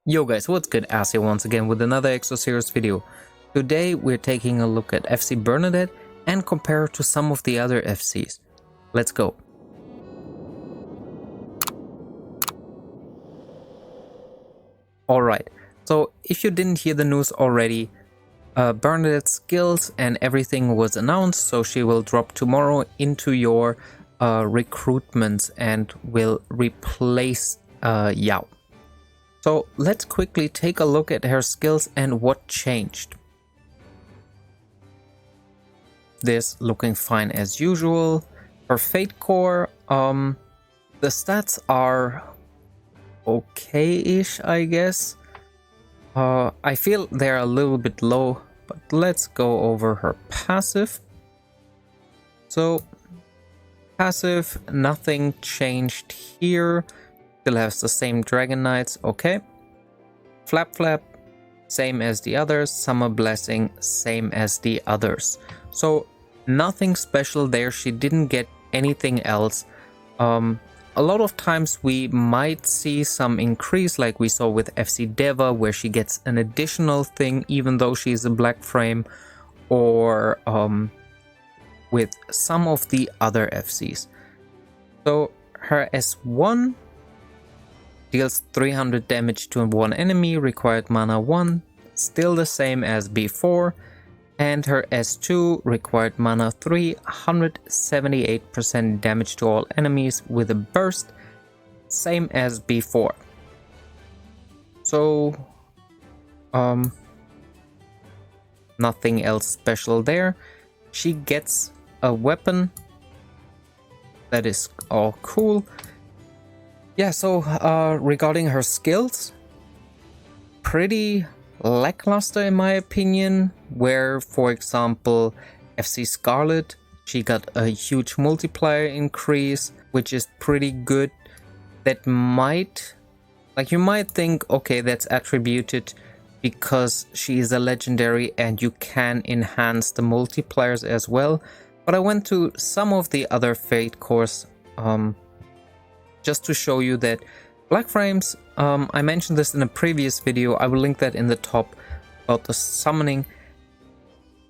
Yo guys, what's good? As here once again with another Exos Heroes video. Today we're taking a look at FC Bernadette and compare it to some of the other FCs. Let's go. Alright, so if you didn't hear the news already, Bernadette's skills and everything was announced, so she will drop tomorrow into your recruitments and will replace Yao. So let's quickly take a look at her skills and what changed. This looking fine as usual. Her Fate Core, the stats are okay-ish, I guess. I feel they're a little bit low, but let's go over her passive. So passive, nothing changed here. Still has the same Dragon Knights, okay. Flap Flap, same as the others. Summer Blessing, same as the others. So nothing special there. She didn't get anything else. A lot of times we might see some increase like we saw with FC Deva, where she gets an additional thing even though she's a black frame, or with some of the other FCs. So her S1 deals 300 damage to one enemy, required mana 1, still the same as before. And her S2 required mana 3, 178% damage to all enemies with a burst, same as before. So, nothing else special there. She gets a weapon, that is all cool. Yeah, so regarding her skills, pretty lackluster in my opinion, where for example FC Scarlet, she got a huge multiplier increase, which is pretty good. That might, like, you might think, okay, that's attributed because she is a legendary and you can enhance the multipliers as well. But I went to some of the other Fate cores just to show you that black frames, I mentioned this in a previous video, I will link that in the top, about the summoning.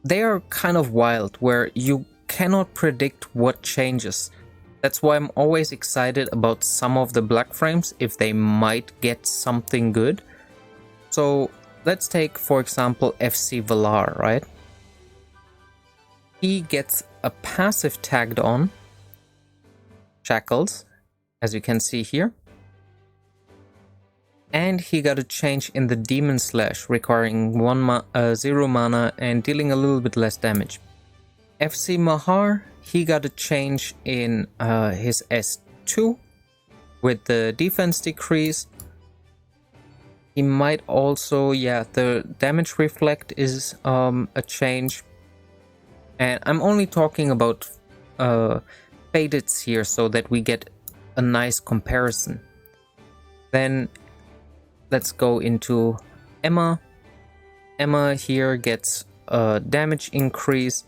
They are kind of wild, where you cannot predict what changes. That's why I'm always excited about some of the black frames, if they might get something good. So let's take, for example, FC Valar, right? He gets a passive tagged on, Shackles, as you can see here. And he got a change in the Demon Slash, requiring 0 mana and dealing a little bit less damage. FC Mahar, he got a change in his S2 with the defense decrease. He might also, yeah, the damage reflect is a change. And I'm only talking about fadeds here so that we get a nice comparison. Then let's go into Emma. Emma here gets a damage increase.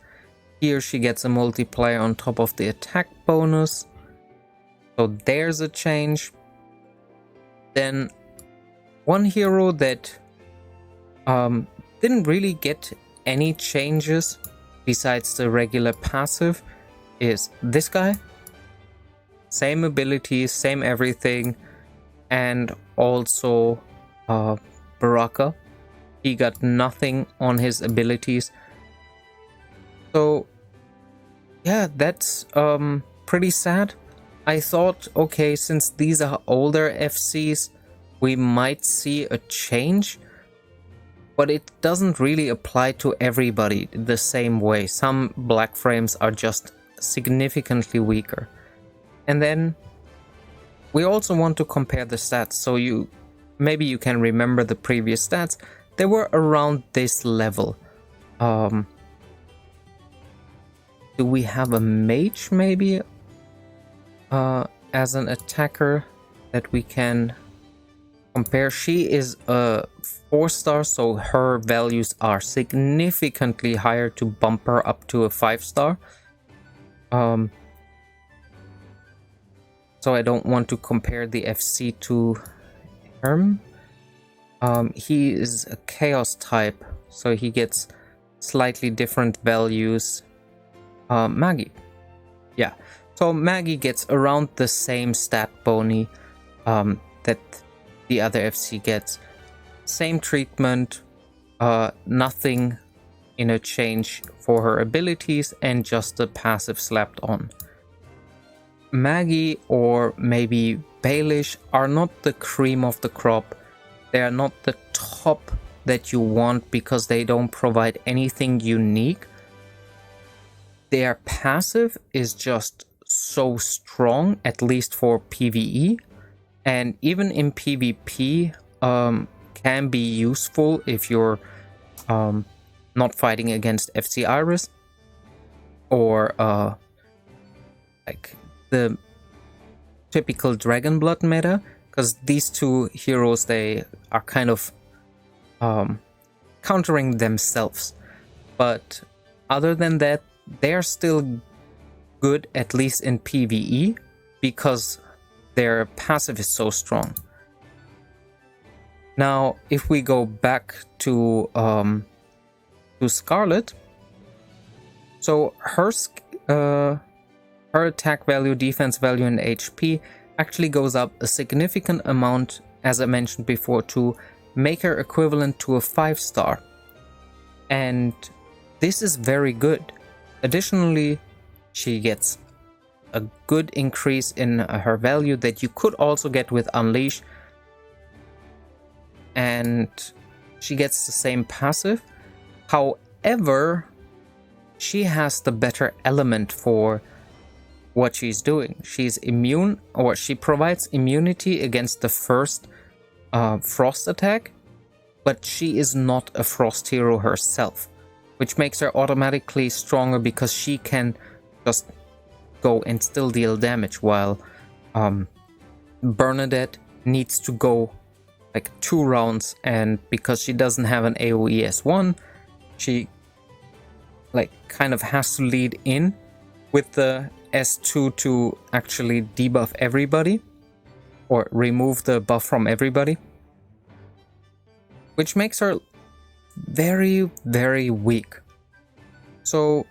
Here she gets a multiplier on top of the attack bonus. So there's a change. Then one hero that didn't really get any changes besides the regular passive is this guy. Same abilities, same everything. And also Baraka, he got nothing on his abilities. So yeah, that's pretty sad. I thought, okay, since these are older FCs, we might see a change, but it doesn't really apply to everybody the same way. Some black frames are just significantly weaker. And then we also want to compare the stats, so maybe you can remember the previous stats. They were around this level. Do we have a mage maybe as an attacker that we can compare? She is a 4-star, so her values are significantly higher to bump her up to a 5-star. So I don't want to compare the FC to Herm. He is a chaos type, so he gets slightly different values. Maggie. Yeah, so Maggie gets around the same stat boni that the other FC gets. Same treatment, nothing in a change for her abilities, and just the passive slapped on. Maggie or maybe Baelish are not the cream of the crop. They are not the top that you want because they don't provide anything unique. Their passive is just so strong, at least for PvE, and even in PvP can be useful if you're not fighting against FC Iris or like the typical Dragon Blood meta, because these two heroes, they are kind of countering themselves. But other than that, they're still good, at least in PvE, because their passive is so strong. Now, if we go back to Scarlet, so her attack value, defense value, and HP actually goes up a significant amount, as I mentioned before, to make her equivalent to a 5-star. And this is very good. Additionally, she gets a good increase in her value that you could also get with Unleash. And she gets the same passive. However, she has the better element for what she's doing. She's immune, or she provides immunity against the first frost attack, but she is not a frost hero herself, which makes her automatically stronger because she can just go and still deal damage, while Bernadette needs to go like 2 rounds, and because she doesn't have an AoE S1, she like kind of has to lead in with the S2 to actually debuff everybody or remove the buff from everybody, which makes her very, very weak. So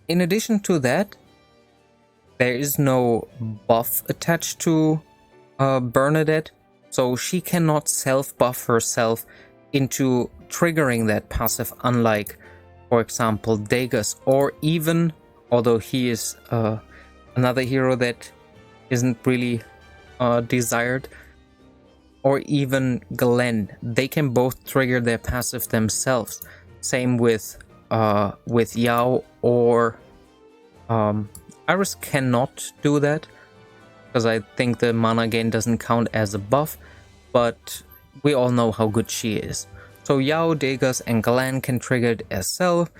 in addition to that, there is no buff attached to Bernadette, so she cannot self-buff herself into triggering that passive, unlike, for example, Degas, or even, although he is another hero that isn't really desired, or even Glenn. They can both trigger their passive themselves. Same with Yao, or Iris cannot do that, because I think the mana gain doesn't count as a buff, but we all know how good she is. So Yao, Degas, and Glenn can trigger it as self.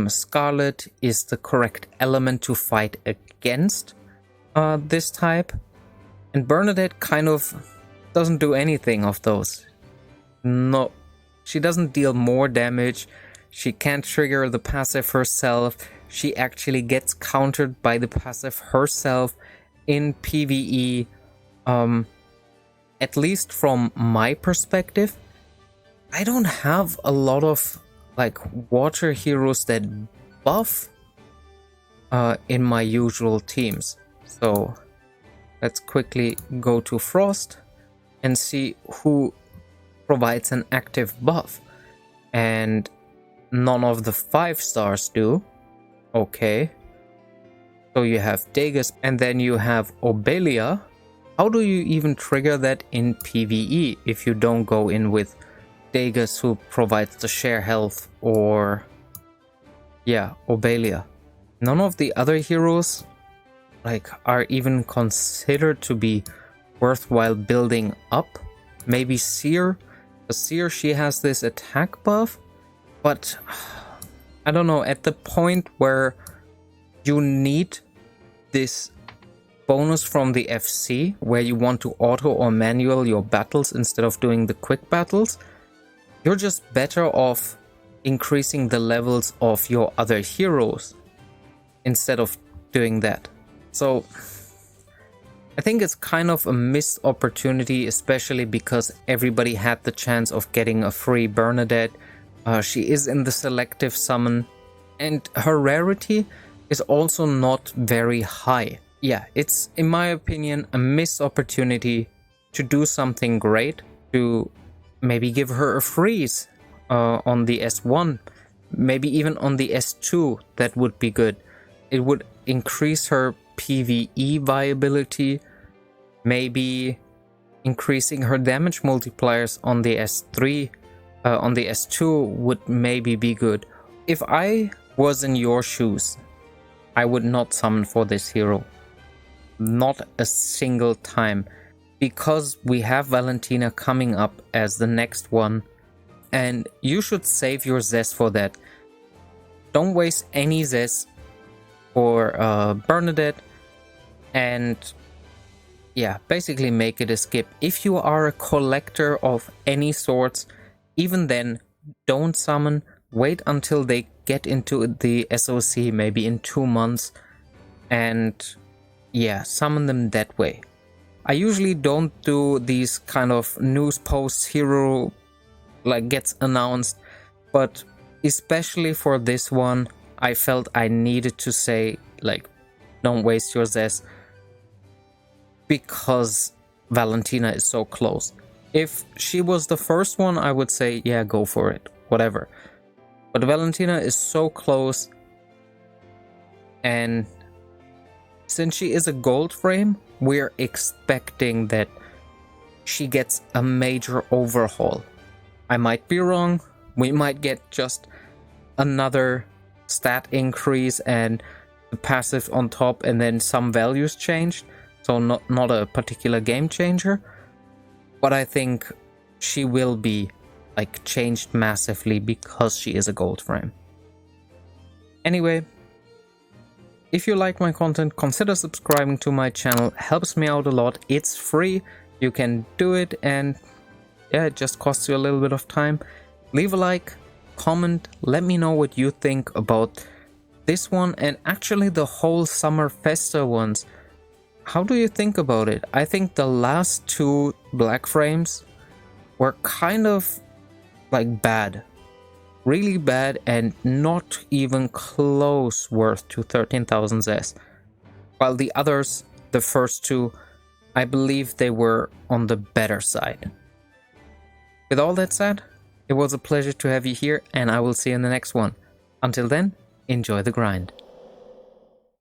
Scarlet is the correct element to fight against this type, and Bernadette kind of doesn't do anything of those. No, she doesn't deal more damage, she can't trigger the passive herself, she actually gets countered by the passive herself in PvE. At least from my perspective, I don't have a lot of like water heroes that buff in my usual teams. So let's quickly go to Frost and see who provides an active buff. And none of the 5-stars do. Okay. So you have Degas, and then you have Obelia. How do you even trigger that in PvE if you don't go in with Degas, who provides the share health, or yeah, Obelia? None of the other heroes like are even considered to be worthwhile building up. Maybe Seer. Seer, she has this attack buff, but I don't know, at the point where you need this bonus from the FC, where you want to auto or manual your battles instead of doing the quick battles, you're just better off increasing the levels of your other heroes instead of doing that. So I think it's kind of a missed opportunity, especially because everybody had the chance of getting a free Bernadette. She is in the selective summon, and her rarity is also not very high. Yeah, it's, in my opinion, a missed opportunity to do something great, to maybe give her a freeze on the S1, maybe even on the S2. That would be good. It would increase her PvE viability, maybe increasing her damage multipliers on the S3, on the S2 would maybe be good. If I was in your shoes, I would not summon for this hero. Not a single time. Because we have Valentina coming up as the next one, and you should save your Zest for that. Don't waste any Zest for Bernadette, and yeah, basically make it a skip. If you are a collector of any sorts, even then, don't summon. Wait until they get into the SOC, maybe in 2 months, and yeah, summon them that way. I usually don't do these kind of news posts, hero like gets announced, but especially for this one, I felt I needed to say, like, don't waste your Zest, because Valentina is so close. If she was the first one, I would say, yeah, go for it, whatever. But Valentina is so close, and since she is a gold frame, we're expecting that she gets a major overhaul. I might be wrong. We might get just another stat increase and the passive on top, and then some values changed. So not a particular game changer. But I think she will be like changed massively because she is a gold frame. Anyway, if you like my content, consider subscribing to my channel. Helps me out a lot. It's free. You can do it, and yeah, it just costs you a little bit of time. Leave a like, comment, let me know what you think about this one, and actually the whole Summer Festa ones. How do you think about it? I think the last 2 black frames were kind of like bad. Really bad, and not even close worth to 13,000 Zest. While the others, the first 2, I believe they were on the better side. With all that said, it was a pleasure to have you here, and I will see you in the next one. Until then, enjoy the grind.